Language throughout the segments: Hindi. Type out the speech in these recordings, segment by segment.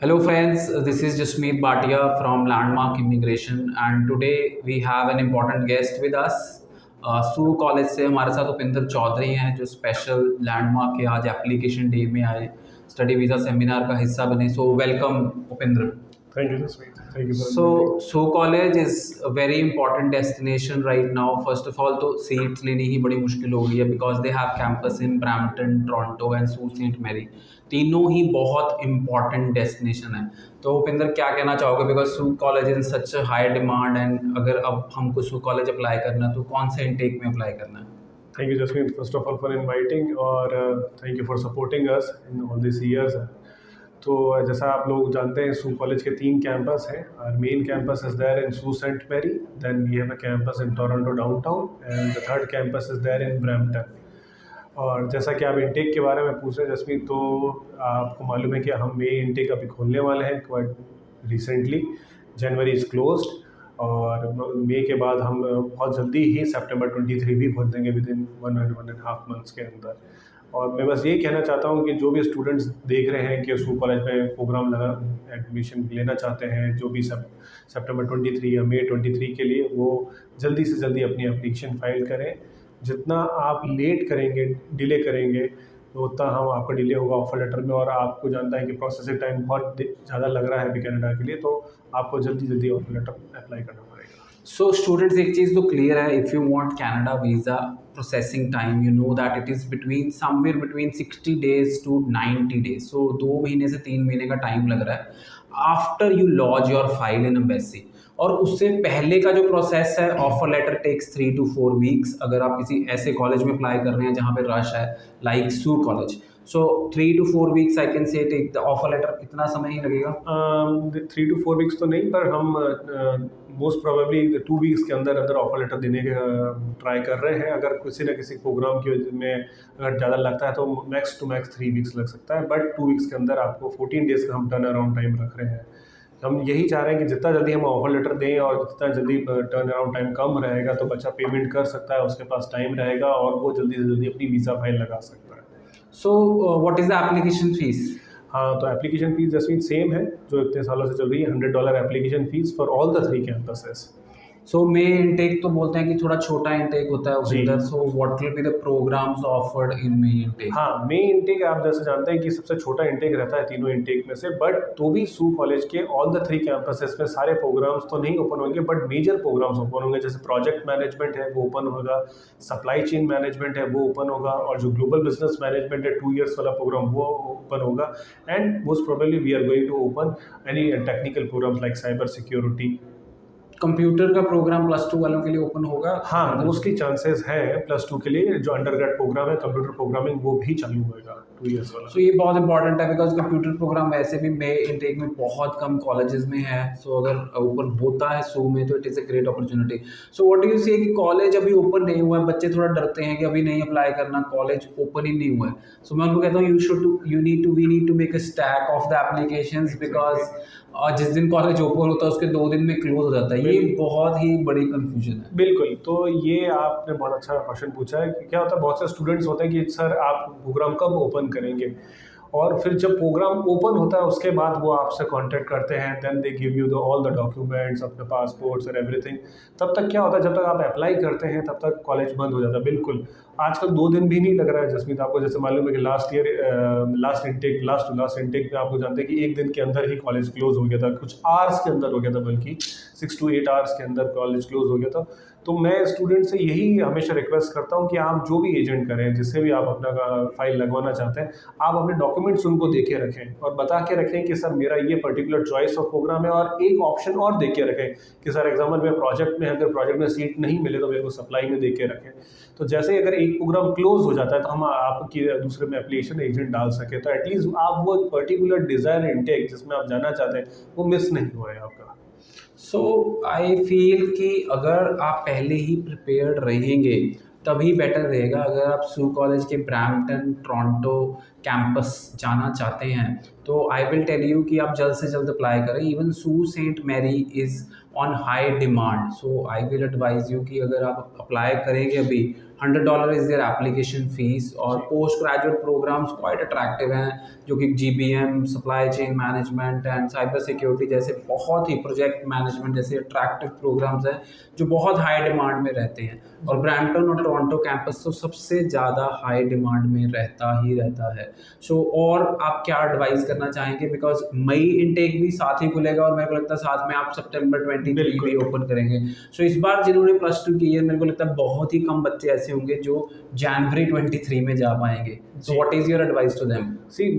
Hello friends, this is Jasmeet Bhatia from Landmark Immigration and today we have an important guest with us. सू कॉलेज से हमारे साथ उपिंदर चौधरी हैं जो स्पेशल लैंडमार्क के आज एप्लीकेशन डे में आए स्टडी वीज़ा सेमिनार का हिस्सा बने. So welcome Upinder. Thank you, Jasmeet. Thank you for So, inviting. सू college is a very important destination right now. First of all तो सीट्स लेनी ही बड़ी मुश्किल हो गई है because they have campus in Brampton, Toronto and सू सेंट मैरी. तीनों ही बहुत इंपॉर्टेंट डेस्टिनेशन है. तो उपिंदर क्या कहना चाहोगे बिकॉज सू college in such high demand and अगर अब हमको सू कॉलेज अप्लाई करना है तो कौन से इनटेक में अप्लाई करना है? Thank you, Jasmeet, first of all for inviting और thank you for supporting us in all these years. तो जैसा आप लोग जानते हैं सू कॉलेज के 3 कैंपस हैं. और main campus is there in सू Saint Marie, then we have a campus in Toronto downtown and the third campus is there in Brampton. और जैसा कि आप इंटेक के बारे में पूछ रहे हैं जसमीत, तो आपको मालूम है कि हम मे इंटेक अभी खोलने वाले हैं quite recently. January is closed और मई के बाद हम बहुत जल्दी ही सितंबर 23 भी खोल देंगे विद इन 1.5 मंथ्स के अंदर. और मैं बस यही कहना चाहता हूँ कि जो भी स्टूडेंट्स देख रहे हैं कि स्कूल कॉलेज में प्रोग्राम लगा एडमिशन लेना चाहते हैं, जो भी सब सितंबर 23 या मई 23 के लिए, वो जल्दी से जल्दी अपनी एप्लीकेशन फाइल करें. जितना आप लेट करेंगे, डिले करेंगे, तो उतना हम आपका डिले होगा ऑफर लेटर में. और आपको जानता है कि प्रोसेसिंग टाइम बहुत ज़्यादा लग रहा है अभी कनाडा के लिए, तो आपको जल्दी जल्दी ऑफर लेटर अप्लाई करना पड़ेगा. सो स्टूडेंट्स एक चीज़ तो क्लियर है, if you want Canada visa processing time you know that it is between somewhere between 60 days to 90 days. So 2 महीने से 3 महीने का टाइम लग रहा है after you lodge your file in embassy. और उससे पहले का जो प्रोसेस है offer letter takes 3 to 4 weeks अगर आप किसी ऐसे कॉलेज में अप्लाई कर रहे हैं जहाँ पे रश है लाइक सू college. So 3 to 4 weeks I can say take the offer letter. कितना समय ही लगेगा? 3 to 4 वीक्स तो नहीं, पर हम मोस्ट प्रोबेबली 2 वीक्स के अंदर अंदर ऑफर लेटर देने के ट्राई कर रहे हैं. अगर किसी न किसी प्रोग्राम की वजह में अगर ज़्यादा लगता है तो मैक्स टू मैक्स 3 वीक्स लग सकता है, बट 2 वीक्स के अंदर आपको 14 डेज़ का हम टर्न अराउंड टाइम रख रहे हैं. हम यही चाह रहे हैं कि जितना जल्दी हम ऑफर लेटर दें और जितना जल्दी टर्न अराउंड टाइम कम रहेगा तो बच्चा पेमेंट कर सकता है, उसके पास टाइम रहेगा और वो जल्दी से जल्दी अपनी वीज़ा फाइल लगा सकता है. सो what is the application fees? हाँ, तो एप्लीकेशन फ़ीस जसमीन सेम है जो इतने सालों से चल रही है. $100 application fees for all the 3 campuses. So may intake तो बोलते हैं कि थोड़ा छोटा इनटेक होता है उधर. So what will be the programs offered in May intake? हाँ, मे इनटेक आप जैसे जानते हैं कि सबसे छोटा इनटेक रहता है तीनों इनटेक में से, बट तो भी सू कॉलेज के ऑल द 3 कैंपसेस में सारे प्रोग्राम्स तो नहीं ओपन होंगे, बट मेजर प्रोग्राम्स ओपन होंगे. जैसे प्रोजेक्ट मैनेजमेंट है वो ओपन होगा, सप्लाई चेन मैनेजमेंट है वो ओपन होगा, और जो ग्लोबल बिजनेस मैनेजमेंट है 2 ईयर्स वाला प्रोग्राम वो ओपन होगा. And most probably we are going to open any technical programs like cyber security. Computer का प्रोग्राम +2 वालों के लिए ओपन होगा? हाँ, मोस्टली चांसेस हैं +2 के लिए. जो अंडरग्रेड प्रोग्राम है कंप्यूटर प्रोग्रामिंग वो भी चालू होएगा 2 ईयर्स वाला. सो ये बहुत इंपॉर्टेंट है बिकॉज कंप्यूटर प्रोग्राम वैसे भी मे इनटेक में बहुत कम कॉलेजेस में है. सो अगर ओपन होता है सू में तो it is a great opportunity. So what do you से कि कॉलेज अभी ओपन नहीं हुआ है, बच्चे थोड़ा डरते हैं कि अभी नहीं अप्लाई करना, कॉलेज ओपन ही नहीं हुआ है. सो मैं उनको कहता हूँ we need to make a stack of the applications because जिस दिन कॉलेज ओपन होता है उसके 2 दिन में क्लोज हो जाता है. ये बहुत ही बड़ी कंफ्यूजन है. बिल्कुल, तो ये आपने बहुत अच्छा क्वेश्चन पूछा है कि क्या होता है, बहुत से स्टूडेंट्स होते हैं कि सर आप प्रोग्राम कब ओपन करेंगे, और फिर जब प्रोग्राम ओपन होता है उसके बाद वो आपसे कांटेक्ट करते हैं. Then they give you all the documents, अपने पासपोर्ट्स और एवरीथिंग. तब तक क्या होता है, जब तक आप अप्लाई करते हैं तब तक कॉलेज बंद हो जाता है. बिल्कुल, आजकल 2 दिन भी नहीं लग रहा है जसमीत. आपको जैसे मालूम है कि लास्ट इंटेक में आपको जानते हैं कि 1 दिन के अंदर ही कॉलेज क्लोज हो गया था, कुछ आवर्स के अंदर हो गया था, बल्कि 6 to 8 आवर्स के अंदर कॉलेज क्लोज हो गया था. तो मैं स्टूडेंट से यही हमेशा रिक्वेस्ट करता हूँ कि आप जो भी एजेंट करें, जिससे भी आप अपना फाइल लगवाना चाहते हैं, आप अपने डॉक्यूमेंट्स उनको दे के रखें और बता के रखें कि सर मेरा ये पर्टिकुलर चॉइस ऑफ प्रोग्राम है, और एक ऑप्शन और दे के रखें कि सर एग्जाम्पल में प्रोजेक्ट में अगर प्रोजेक्ट में सीट नहीं मिले तो मेरे को सप्लाई में दे के रखें. तो जैसे अगर एक प्रोग्राम क्लोज हो जाता है तो हम आपकी दूसरे में एप्लीकेशन एजेंट डाल सके, तो एटलीस्ट आप वो पर्टिकुलर डिज़ायर इंटेक जिसमें आप जाना चाहते हैं वो मिस नहीं हुआ है आपका. सो आई फील कि अगर आप पहले ही प्रिपेयर्ड रहेंगे तभी बेटर रहेगा. अगर आप सू कॉलेज के ब्रैम्पटन टोरंटो कैंपस जाना चाहते हैं तो आई विल टेल यू कि आप जल्द से जल्द अप्लाई करें. इवन सू Saint Marie is on high demand. So I will advise you कि अगर आप अप्लाई करेंगे अभी $100 इज़ देयर एप्लीकेशन फ़ीस। और post graduate programs quite attractive हैं, जो कि GBM, supply chain management and cyber security जैसे बहुत ही, प्रोजेक्ट मैनेजमेंट जैसे अट्रैक्टिव प्रोग्राम्स हैं जो बहुत हाई डिमांड में रहते हैं। और ब्रैम्पटन और टोरंटो कैंपस तो सबसे ज़्यादा हाई डिमांड में रहता ही रहता है। सो और आप क्या एडवाइस करना चाहेंगे, बिकॉज मई इनटेक भी साथ ही खुलेगा और मेरे को लगता है साथ में आप सितंबर 23 भी ओपन करेंगे। सो इस बार जिन्होंने +2 की है, मेरे को लगता है बहुत ही कम बच्चे ऐसे होंगे जो जनवरी 23 में जा पाएंगे। So what is your advice to them?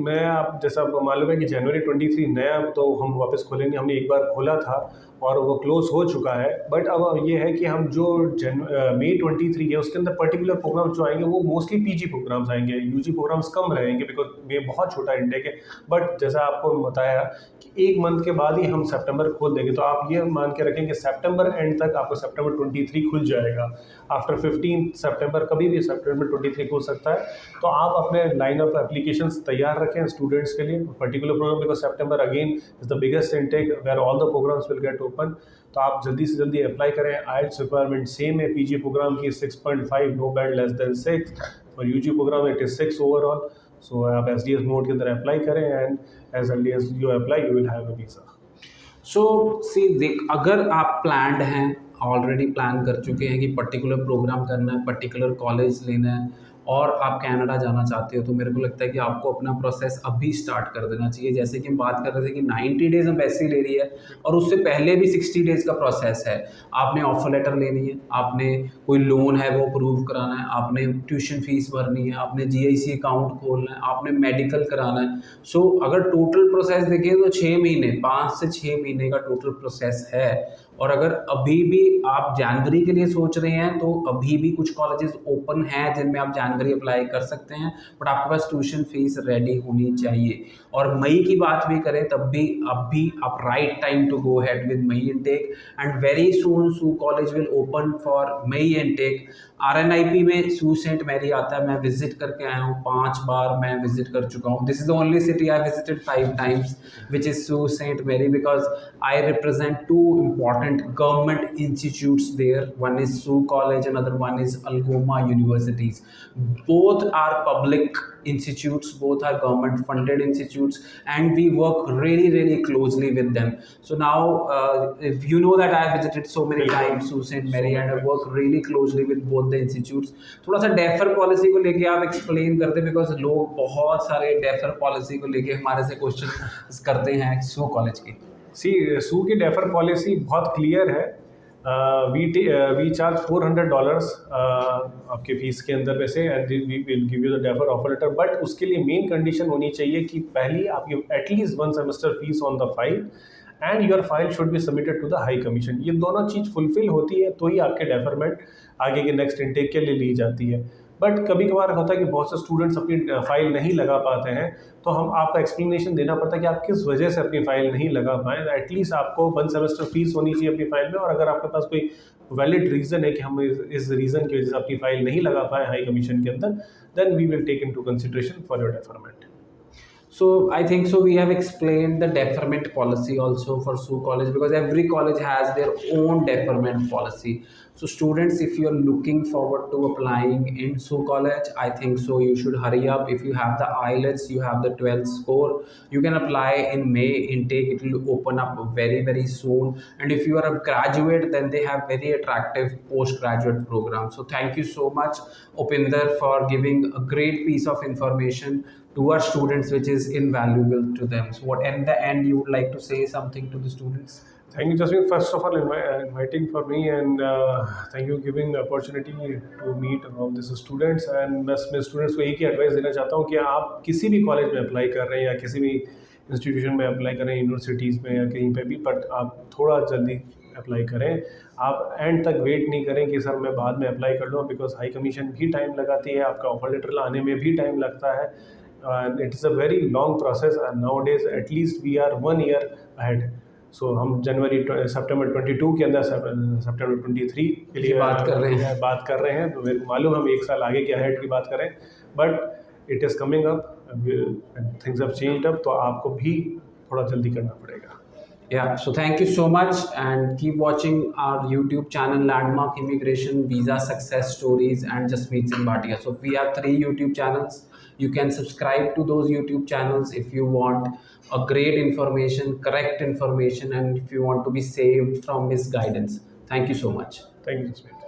मैं आप जैसा आपको मालूम है कि जनवरी 23 नया तो हम वापस खोलेंगे, हमने एक बार खोला था और वो क्लोज हो चुका है। बट अब ये है कि हम जो मई 23 है उसके अंदर पर्टिकुलर प्रोग्राम्स जो आएंगे वो मोस्टली PG प्रोग्राम्स आएंगे, UG प्रोग्राम्स कम रहेंगे बिकॉज ये बहुत छोटा इंटेक है। बट जैसा आपको बताया कि एक मंथ के बाद ही हम सितंबर खोल देंगे, तो आप ये मान के रखें कि सितंबर एंड तक आपको सितंबर 23 खुल जाएगा। आफ्टर 15 सितंबर कभी भी सितंबर 23 खुल सकता है। तो आप अपने लाइन ऑफ एप्लीकेशंस तैयार रखें स्टूडेंट्स के लिए particular program, because September again is the biggest intake where all the programs will get open. तो आप जल्दी से जल्दी अप्लाई करें। IELTS रिक्वायरमेंट सेम है PG प्रोग्राम की 6.5, नो बैंड लेस देन 6। और UG program it is 6 overall. So आप SDS मोड के अंदर अप्लाई करें and as early as you apply you will have a visa. So see देख, अगर आप प्लान्ड हैं, ऑलरेडी प्लान कर चुके हैं कि पर्टिकुलर प्रोग्राम करना है, पर्टिकुलर कॉलेज लेना है और आप कनाडा जाना चाहते हो, तो मेरे को लगता है कि आपको अपना प्रोसेस अभी स्टार्ट कर देना चाहिए। जैसे कि हम बात कर रहे थे कि 90 डेज़ एम्बेसी ले रही है और उससे पहले भी 60 डेज़ का प्रोसेस है। आपने ऑफर लेटर लेनी है, आपने कोई लोन है वो अप्रूव कराना है, आपने ट्यूशन फीस भरनी है, आपने GIC अकाउंट खोलना है, आपने मेडिकल कराना है। सो अगर टोटल प्रोसेस देखें तो 6 महीने, 5 से 6 महीने का टोटल प्रोसेस है। और अगर अभी भी आप जनवरी के लिए सोच रहे हैं तो अभी भी कुछ कॉलेजेस ओपन हैं जिनमें आप जनवरी अप्लाई कर सकते हैं, बट आपके पास ट्यूशन फीस रेडी होनी चाहिए। और मई की बात भी करें तब भी अभी आप right time to go head with May intake and very soon सू College will open for May intake. RNIP में सू सेंट मैरी आता है, मैं विजिट करके आया हूँ, 5 बार मैं विजिट कर चुका हूँ। This is the only city I visited 5 times which is सू Saint Marie, because I represent 2 important government institutes there. One is Sault College, another one is Algoma Universities. Both are public institutes, both are government funded institutes, and we work really closely with them. So now if you know that I have visited so many times Sault Ste. Marie and I work really closely with both the institutes. थोड़ा सा डेफर पॉलिसी को लेके आप एक्सप्लेन करते, बिकॉज लोग बहुत सारे डेफर पॉलिसी को लेके हमारे से क्वेश्चन करते हैं सू कॉलेज की। सू की डेफर पॉलिसी बहुत क्लियर है। वी चार्ज $400 आपके फीस के अंदर में से and we will give you the defer offer letter. But उसके लिए मेन कंडीशन होनी चाहिए कि पहली आपकी at least 1 semester fees on the file and your file should be submitted to the high commission. ये दोनों चीज़ फुलफिल होती है तो ही आपके डेफरमेंट आगे के नेक्स्ट इनटेक के लिए ली जाती है। बट कभी कभार होता है कि बहुत से स्टूडेंट्स अपनी फाइल नहीं लगा पाते हैं, तो हम आपका एक्सप्लेनेशन देना पड़ता है कि आप किस वजह से अपनी फाइल नहीं लगा पाएँ। एटलीस्ट आपको 1 सेमेस्टर फीस होनी चाहिए अपनी फाइल में, और अगर आपके पास कोई वैलिड रीज़न है कि हम इस रीज़न की वजह से अपनी फाइल नहीं लगा पाए हाई कमीशन के अंदर, then we will take into consideration for your deferment. So I think so we have explained the deferment policy also for Sault College, because every college has their own deferment policy. So students, if you are looking forward to applying in Sault College, I think so you should hurry up. If you have the IELTS, you have the 12th score, you can apply in May intake. It will open up very soon. And if you are a graduate, then they have very attractive postgraduate programs. So thank you so much, Upinder, for giving a great piece of information to our students which is invaluable to them. So what in the end you would like to say something to the students? Thank you, Jasmine, first of all inviting for me, and thank you giving the opportunity to meet all these students. And मैं स्टूडेंट्स को एक ही एडवाइस देना चाहता हूँ कि आप किसी भी कॉलेज में अप्लाई कर रहे हैं या किसी भी इंस्टीट्यूशन में अप्लाई कर रहे हैं, यूनिवर्सिटीज़ में या कहीं पे भी, बट आप थोड़ा जल्दी अप्लाई करें। आप एंड तक वेट नहीं करें कि सर मैं बाद में अप्लाई कर लूँ, बिकॉज हाई कमीशन भी टाइम लगाती है, आपका ऑफर लेटर लाने में भी टाइम लगता है, and it is a very long process, and nowadays at least we are 1 year ahead. So हम सितंबर 22 के अंदर सितंबर 23 के लिए बात कर रहे हैं, तो मेरे को मालूम हम 1 साल आगे के अहेड की बात करें, but it is coming up, things have changed up, तो आपको भी थोड़ा जल्दी करना पड़ेगा। Yeah, so thank you so much and keep watching our YouTube channel Landmark Immigration Visa Success Stories and Jasmeet Singh Bhatia. So we have three YouTube channels. You can subscribe to those YouTube channels if you want a great information, correct information, and if you want to be saved from misguidance. Thank you so much. Thank you, Jasmeet.